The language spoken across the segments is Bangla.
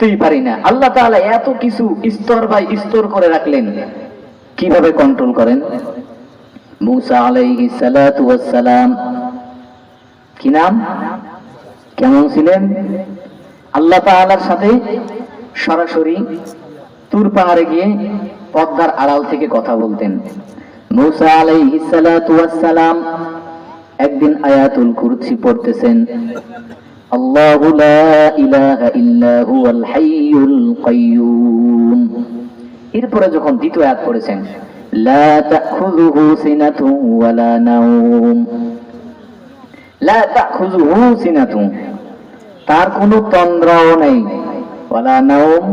তুই পারি না। আল্লাহ তাআলা এত কিছু স্তর বাই স্তর করে রাখলেন, কিভাবে কন্ট্রোল করেন? মুসা আলাইহিস সালাতু ওয়াস সালাম, কি নাম, কেমন ছিলেন? আল্লাহ তাআলার সাথে সরাসরি তুর পাহাড়ে গিয়ে পদ্মার আড়াল থেকে কথা বলতেন। মুসা আলাইহিস সালাতু ওয়াস সালাম একদিন আয়াতুল কুরসি পড়তেছেন, আল্লাহু লা ইলাহা ইল্লা হুয়াল হাইয়ুল কাইয়্যুম। এরপরে যখন দ্বিতীয় আয়াত পড়েছেন, লা তাখুযুহু সিনাতুন ওয়ালা নাওম, লা তাখুযুহু সিনাতুন, তার কোনো তন্দ্রাও নেই, ওয়ালা নাওম,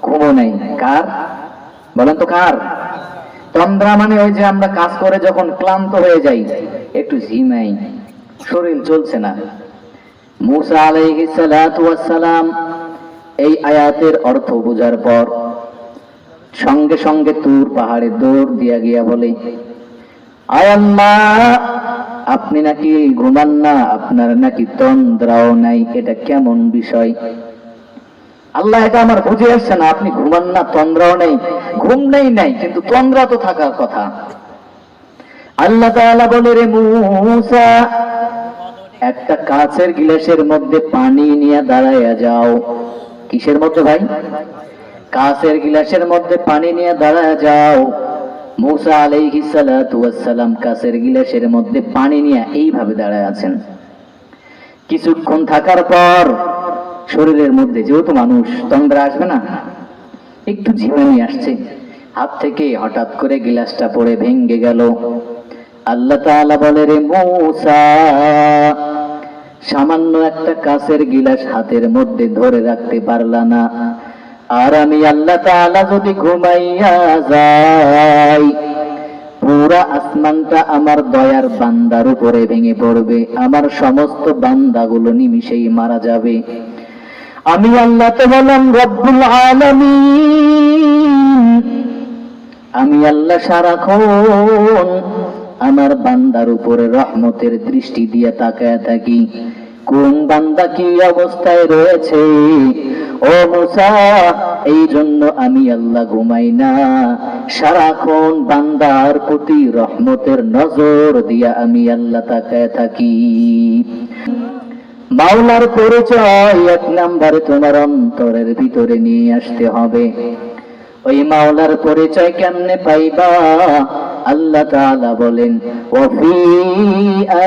ঘুমও নেই। কার বলেন তো, কার? তন্দ্রা মানে ওই যে আমরা কাজ করে যখন ক্লান্ত হয়ে যাই, একটু ঝিমাই, শরীর চলছে না। মুসা আলাইহিস সালাতু ওয়াস সালাম এই আয়াতের অর্থ বোঝার পর সঙ্গে সঙ্গে তুর পাহাড়ে দৌড় দিয়া গিয়া বলে, আয় আল্লাহ, আপনি নাকি ঘুমান না, আপনার নাকি তন্দ্রাও নাই, এটা কেমন বিষয়? আল্লাহ, এটা আমার বুঝে আসছে না, আপনি ঘুমান না, তন্দ্রাও নেই। ঘুম নেই নাই, কিন্তু তন্দ্রা তো থাকার কথা। আল্লাহ তাআলা বলে, রে মুসা, একটা কাচের গ্লাসের মধ্যে পানি নিয়ে দাঁড়াইয়া যাও। কিসের মধ্যে ভাই? কাচের গ্লাসের মধ্যে পানি নিয়ে দাঁড়াইয়া যাও। মুসা আলাইহিস সালাতু ওয়াস সালাম কাচের গ্লাসের মধ্যে পানি নিয়ে এইভাবে দাঁড়ায় আছেন। কিছুক্ষণ থাকার পর শরীরের মধ্যে, যেহেতু মানুষ, তন্দ্রা আসবে না, একটু ঝিমানি আসছে। হাত থেকে হঠাৎ করে গ্লাসটা পড়ে ভেঙে গেল। আল্লাহ তাআলা বলে, রে মুসা, সামান্য একটা কাচের গিলাস হাতের মধ্যে ধরে রাখতে পারলা না, আর আমি আল্লাহ তাআলা যদি ঘুমাইয়া যাই, পুরা আসমানটা আমার দয়ার বান্দার উপরে ভেঙে পড়বে, আমার সমস্ত বান্দাগুলো নিমিষেই মারা যাবে। আমি আল্লাহ তো বললাম রব্বুল আলামিন, আমি আল্লাহ সারাক্ষণ আমার বান্দার উপরে রহমতের দৃষ্টি দিয়ে তাকায় থাকি, কোন বান্দা কি অবস্থায় রয়েছে। ও মুসা, এই জন্য আমি আল্লাহ ঘুমাই না, সারাক্ষণ বান্দার প্রতি রহমতের নজর দিয়া আমি আল্লাহ তাকায় থাকি। মাওলার পরিচয় এক নম্বরে তোমার অন্তরের ভিতরে নিয়ে আসতে হবে। ওই মাওলার পরিচয় কেমনে পাইবা? আল্লাহ তাআলা বলেন, ওয়াফি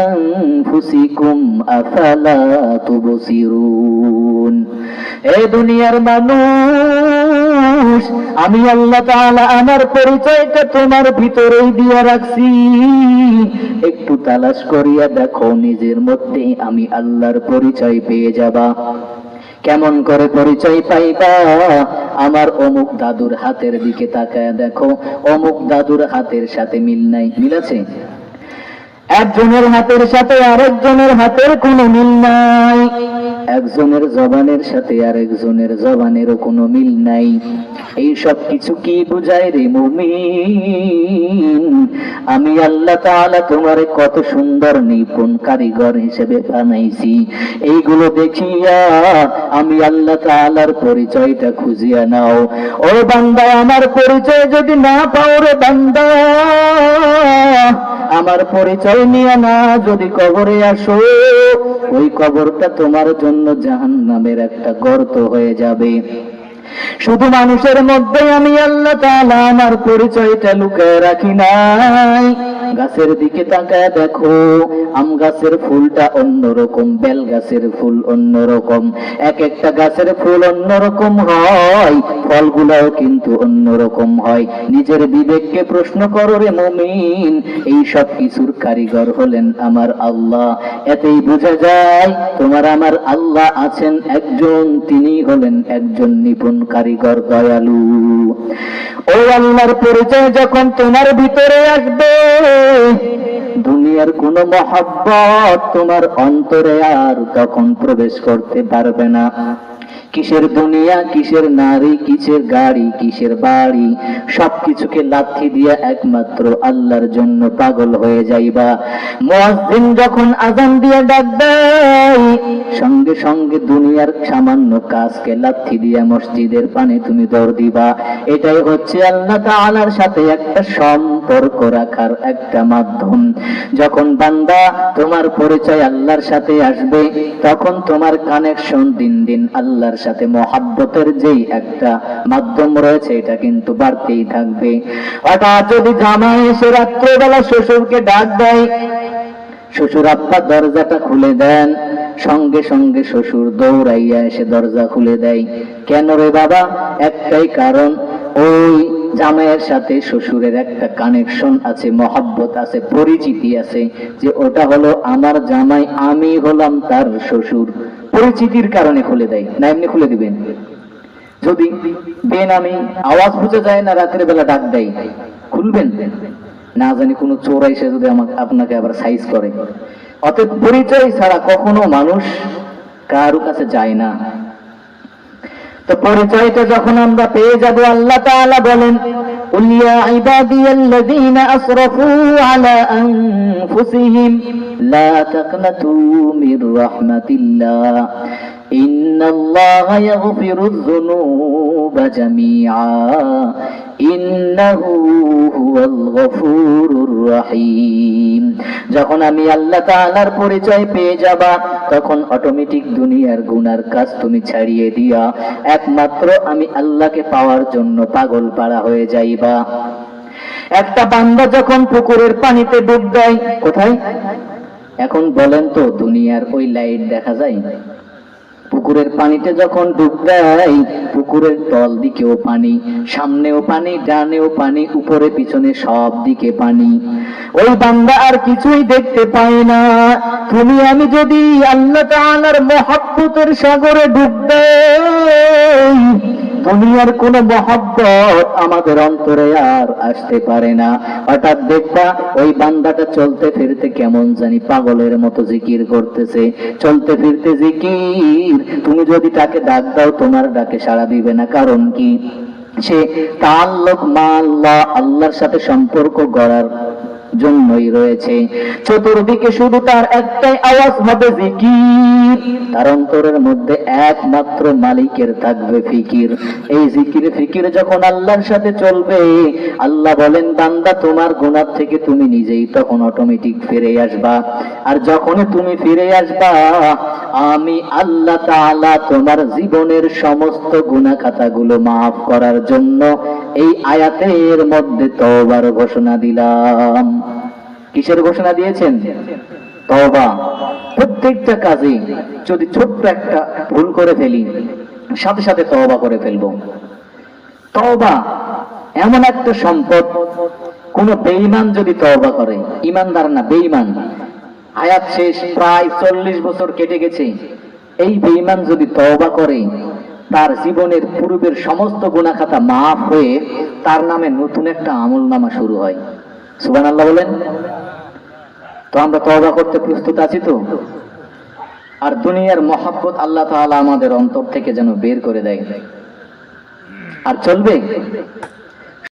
আনফুসিকুম আফালা তুবসিরুন। এই দুনিয়ার মানুষ, আমি আল্লাহ তাআলা আমার পরিচয়টা তোমার ভিতরেই দিয়ে রাখছি, একটু তালাশ করিয়া দেখো, নিজের মধ্যে আমি আল্লাহর পরিচয় পেয়ে যাবা। কেমন করে পরিচয় পাইবা? আমার অমুক দাদুর হাতের দিকে তাকায় দেখো, অমুক দাদুর হাতের সাথে মিল নাই। মিল আছে? একজনের হাতের সাথে আরেকজনের হাতের কোনো মিল নাই, একজনের জবানের সাথে আরেকজনের জবানেরও কোনো মিল নাই। এই সব কিছু কি বুঝায় রে মুমিন? আমি আল্লাহ তাআলা তোমারে কত সুন্দর নিপুণ কারিগর হিসেবে বানাইছি, এইগুলো দেখিয়া আমি আল্লাহ তাআলার পরিচয়টা খুঁজিয়া নাও। ও বান্দা, আমার পরিচয় যদি না পাও রে বান্দা, আমার পরিচয় নিয়ে না যদি কবরে আসো, ওই কবরটা তোমার জন্য জাহান্নামের একটা গর্ত হয়ে যাবে। শুধু মানুষের মধ্যে আমি আল্লাহ তাআলা আমার পরিচয়টা লুকায় রাখি নাই। গাছের দিকে তাকায় দেখো, আম গাছের ফুলটা অন্যরকম, বেল গাছের ফুল অন্যরকম, এক একটা গাছের ফুল অন্যরকম হয়, ফলগুলাও কিন্তু অন্যরকম হয়। নিজের বিবেককে প্রশ্ন করো রে মুমিন, এই সব কিছুর কারিগর হলেন আমার আল্লাহ। এতেই বোঝা যায় তোমার আমার আল্লাহ আছেন একজন, তিনি হলেন একজন নিপুণ কারিগর, দয়ালু। ও আল্লাহর পরিচয় যখন তোমার ভিতরে আসবে, দুনিয়ার কোন মহব্বত তোমার অন্তরে আর তখন প্রবেশ করতে পারবে না। কিসের দুনিয়া, কিসের নারী, কিসের গাড়ি, কিসের বাড়ি, সবকিছুকে লাথি দিয়ে একমাত্র আল্লাহর জন্য পাগল হয়ে যাইবা। মুয়াজ্জিন যখন আযান দিয়ে ডাক দেয়, সঙ্গে সঙ্গে দুনিয়ার সামান্য কাজকে লাথি দিয়ে মসজিদের পানে তুমি দৌড় দিবা। এটাই হচ্ছে আল্লাহ তাআলার সাথে একটা সম্পর্ক রাখার একটা মাধ্যম। যখন বান্দা তোমার পরিচয় আল্লাহর সাথে আসবে, তখন তোমার কানেকশন দিন দিন আল্লাহর সাথে মহাব্বতের যেই একটা মাধ্যম রয়েছে, এটা কিন্তু বাড়তেই থাকবে। হঠাৎ যদি জামাই এসে রাত্রেবেলা শ্বশুরকে ডাক দেয়, শ্বশুর আব্বা দরজাটা খুলে দেন, সঙ্গে সঙ্গে শ্বশুর দৌড়াইয়া এসে দরজা খুলে দেয়। কেন রে বাবা? একটাই কারণ, ওই জামাইয়ের সাথে শ্বশুরের একটা কানেকশন আছে, মহব্বত আছে, পরিচিতি আছে, যে ওটা হলো আমার জামাই, আমি হলাম তার শ্বশুর। পরিচিতির কারণে খুলে দেয়, না এমনি খুলে দিবেন? যদি বেনামি আওয়াজ বুঝে যায় না, রাতের বেলা ডাক দেয়, খুলবেন? না জানি কোনো চোর এসে যদি আপনাকে আবার সাইজ করে। অতএব পরিচয় ছাড়া কখনো মানুষ কারো কাছে যায় না। তো পরিচয়টা যখন আমরা পেয়ে যাব, আল্লাহ তাআলা বলেন, কুল ইয়া ইবাদিয়াল্লাযীনা আসরাফু আলা আনফুসিহিম লা তাকনাতু মির রাহমাতিল্লাহ ইন্নাল্লাহা ইয়াগফিরুয যুনুবা জামিআ ইন্নাহু হুয়াল গফুরুর রহিম। যখন আমি আল্লাহ তাআলার পরিচয় পেয়ে যাবা, তখন অটোমেটিক দুনিয়ার গুনার কাজ তুমি ছাড়িয়ে দিয়া একমাত্র আমি আল্লাহকে পাওয়ার জন্য পাগল পাড়া হয়ে যাইবা। একটা বান্দা যখন পুকুরের পানিতে ডুব দেয়, কোথায় এখন বলেন তো, দুনিয়ার ওই লাইট দেখা যায়? পুকুরের পানিতে যখন ডুব দেয়, পুকুরের তল দিকেও পানি, সামনেও পানি, ডানেও পানি, উপরে পিছনে সব দিকে পানি। ওই বান্দা আর কিছুই দেখতে পায় না। তুমি আমি যদি আল্লাহ তাআলার মহব্বতের সাগরে ডুব দেই, দুনিয়ার কোন মহব্বত আমাদের অন্তরে আর আসতে পারে না। হঠাৎ দেখবা ওই বান্দাটা চলতে ফিরতে কেমন জানি পাগলের মতো জিকির করতেছে, চলতে ফিরতে জিকির। তুমি যদি তাকে ডাক দাও, তোমার ডাকে সাড়া দিবে না। কারণ কি? সে তাআল্লুক মা আল্লাহ, আল্লাহর সাথে সম্পর্ক গড়ার জন্যই রয়েছে। চতুর্দিকে শুধু তার একটাই আওয়াজ হবে জিকির। তার অন্তরের মধ্যে একমাত্র মালিকের থাকবে ফিকির। এই জিকির ফিকির যখন আল্লাহর সাথে চলবে, আল্লাহ বলেন, বান্দা তোমার গুনাহ থেকে তুমি নিজেই তখন অটোমেটিক ফিরে আসবা। আর যখন তুমি ফিরে আসবা, আমি আল্লাহ তাআলা তোমার জীবনের সমস্ত গুনাহ খাতাগুলো মাফ করার জন্য এই আয়াতের মধ্যে তওবার ঘোষণা দিলাম। কিসের ঘোষণা দিয়েছেন? তওবা। প্রত্যেকটা কাজে যদি ছোট্ট একটা ভুল করে ফেলি, সাথে সাথে তওবা করে ফেলবো। তওবা এমন একটা সম্পদ, কোন বেঈমান যদি তওবা করে, ইমানদার না বেঈমান, হায়াত শেষ, প্রায় 40 বছর কেটে গেছে, এই বেঈমান যদি তওবা করে, তার জীবনের পূর্বের সমস্ত গুনাহ খাতা মাফ হয়ে তার নামে নতুন একটা আমলনামা শুরু হয়। সুবহানাল্লাহ বলেন। তো আমরা তওবা করতে প্রস্তুত আছি তো? আর দুনিয়ার মহব্বত আল্লাহ তাআলা আমাদের অন্তর থেকে যেন বের করে দেয়। আর চলবে